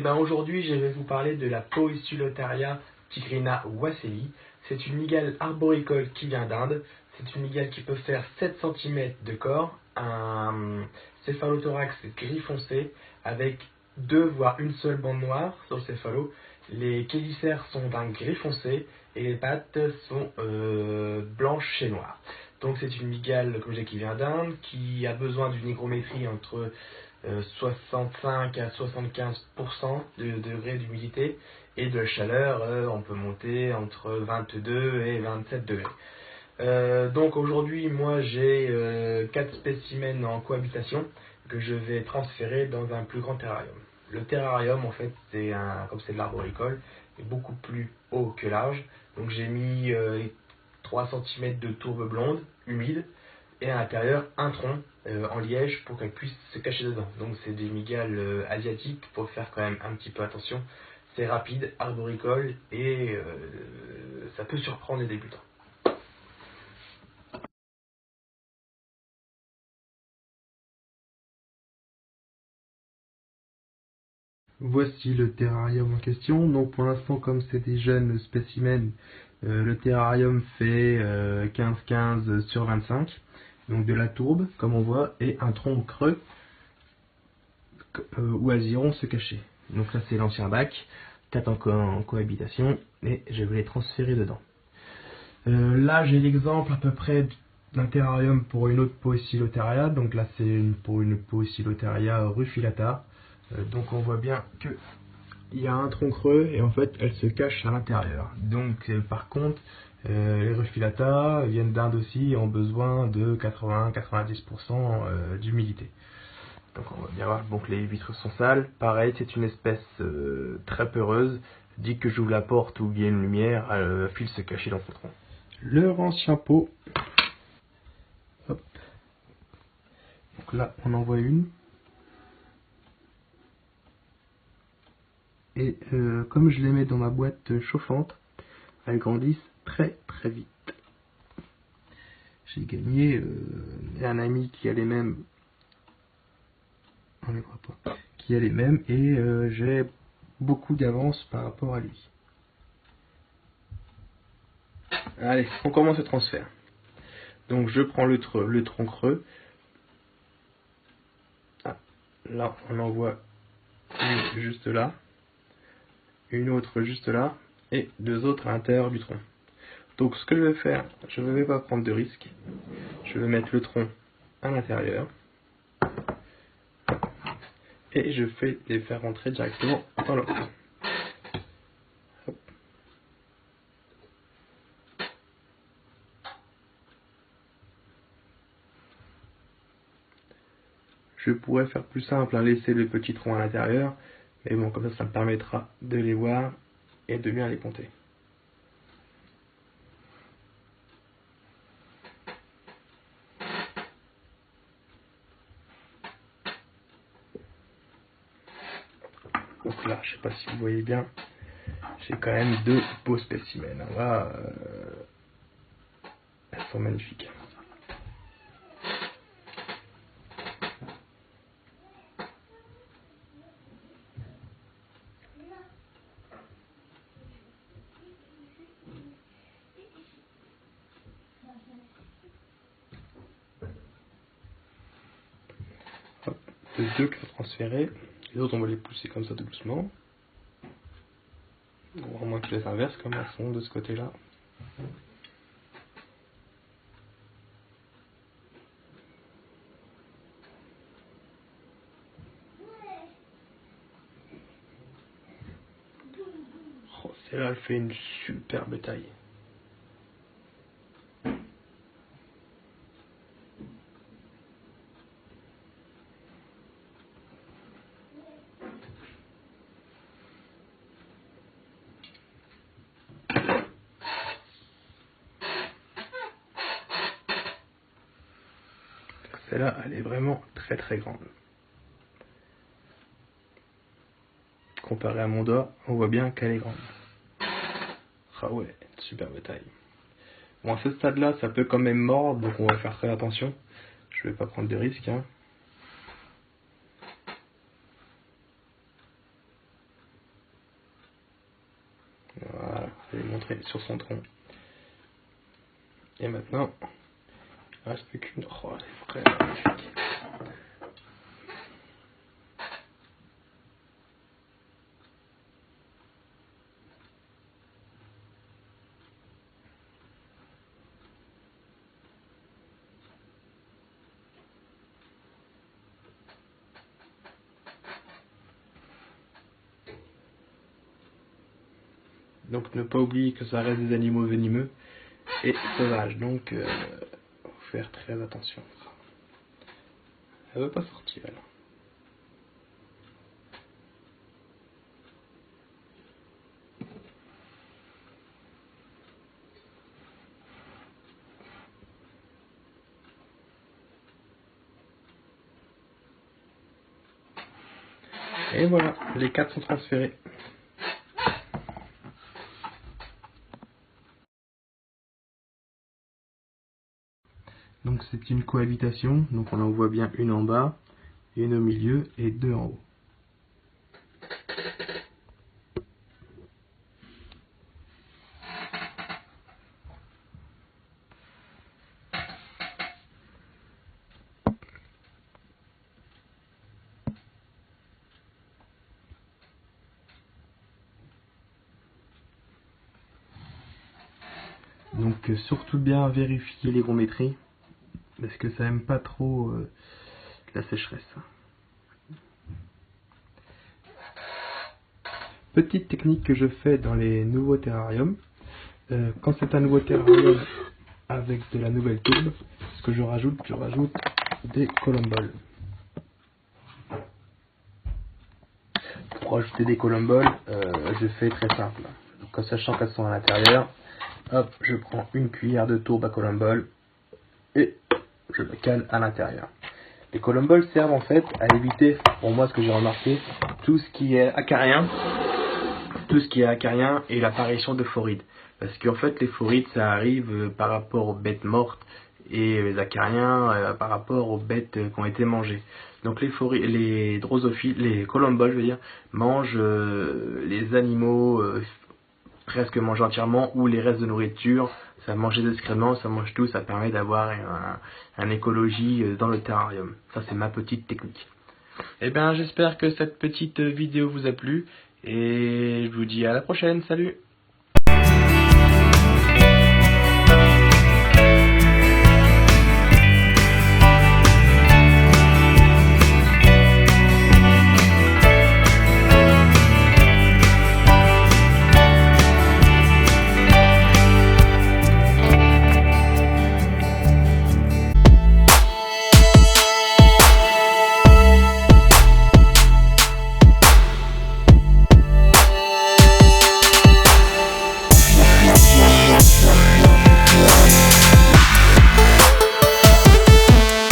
ben aujourd'hui, je vais vous parler de la Poecilotheria tigrina wasseli. C'est une mygale arboricole qui vient d'Inde. C'est une mygale qui peut faire 7 cm de corps, un céphalothorax gris foncé avec deux voire une seule bande noire sur le céphalo. Les chélicères sont d'un gris foncé et les pattes sont blanches et noires. Donc c'est une mygale, comme je disais, qui vient d'Inde, qui a besoin d'une hygrométrie entre 65 à 75% de degrés d'humidité et de chaleur, on peut monter entre 22 et 27 degrés. Donc aujourd'hui, moi j'ai 4 spécimens en cohabitation que je vais transférer dans un plus grand terrarium. Le terrarium, en fait, comme c'est de l'arboricole, est beaucoup plus haut que large. Donc j'ai mis 3 cm de tourbe blonde, humide, et à l'intérieur un tronc en liège pour qu'elle puisse se cacher dedans. Donc c'est des mygales asiatiques, faut faire quand même un petit peu attention. C'est rapide, arboricole et ça peut surprendre les débutants. Voici le terrarium en question. Donc pour l'instant, comme c'est des jeunes spécimens, le terrarium fait 15-15 sur 25. Donc de la tourbe, comme on voit, et un tronc creux où elles iront se cacher. Donc là c'est l'ancien bac, 4 en cohabitation, et je vais les transférer dedans. Là j'ai l'exemple à peu près d'un terrarium pour une autre Poecilotheria. Donc là c'est pour une Poecilotheria rufilata. Donc on voit bien que il y a un tronc creux et en fait elle se cache à l'intérieur. Donc par contre les rufilata viennent d'Inde aussi et ont besoin de 80-90% d'humidité. Donc on va bien voir donc les vitres sont sales. Pareil, c'est une espèce très peureuse. Dès que j'ouvre la porte ou il y a une lumière, elle file se cacher dans son tronc. Leur ancien pot. Hop. Donc là on en voit une. Et comme je les mets dans ma boîte chauffante, elles grandissent très très vite. J'ai gagné un ami qui a les mêmes, on les voit pas, qui a les mêmes et j'ai beaucoup d'avance par rapport à lui. Allez, on commence le transfert. Donc je prends le tronc creux. Ah, là on en voit une juste là, une autre juste là et deux autres à l'intérieur du tronc. Donc ce que je vais faire, je ne vais pas prendre de risque. Je vais mettre le tronc à l'intérieur et je vais les faire rentrer directement dans l'eau. Je pourrais faire plus simple, laisser le petit tronc à l'intérieur, mais bon, comme ça me permettra de les voir et de bien les compter. Donc là, je sais pas si vous voyez bien, j'ai quand même deux beaux spécimens. Là, elles sont magnifiques. Hop, les deux qui sont transférés, les autres on va les pousser comme ça tout doucement. Au moins que je les inverse comme elles sont de ce côté-là. Oh, celle-là elle fait une superbe taille. Celle-là, elle est vraiment très très grande. Comparé à mon doigt, on voit bien qu'elle est grande. Ah ouais, superbe taille. Bon, à ce stade-là, ça peut quand même mordre, donc on va faire très attention. Je vais pas prendre de risques. Hein. sur son tronc. Et maintenant, il ne reste plus qu'une. Oh, elle est vraiment magnifique. Donc ne pas oublier que ça reste des animaux venimeux et sauvages, donc faut faire très attention. Elle veut pas sortir elle. Et voilà, les 4 sont transférés. Donc c'est une cohabitation, donc on en voit bien une en bas, une au milieu et 2 en haut. Donc surtout bien vérifier l'hygrométrie, parce que ça aime pas trop la sécheresse. Petite technique que je fais dans les nouveaux terrariums, quand c'est un nouveau terrarium avec de la nouvelle tourbe, ce que je rajoute des colomboles. Pour ajouter des colomboles, je fais très simple. Donc, en sachant qu'elles sont à l'intérieur, hop, je prends une cuillère de tourbe à colombole et je le cale à l'intérieur. Les colomboles servent en fait à éviter, pour moi ce que j'ai remarqué, tout ce qui est acarien et l'apparition de phorides. Parce qu'en fait les phorides ça arrive par rapport aux bêtes mortes et les acariens par rapport aux bêtes qui ont été mangées. Donc les drosophiles, les colomboles je veux dire, mangent les animaux presque mangent entièrement ou les restes de nourriture, ça mange les excréments, ça mange tout, ça permet d'avoir une écologie dans le terrarium. Ça c'est ma petite technique. Et bien j'espère que cette petite vidéo vous a plu et je vous dis à la prochaine, salut!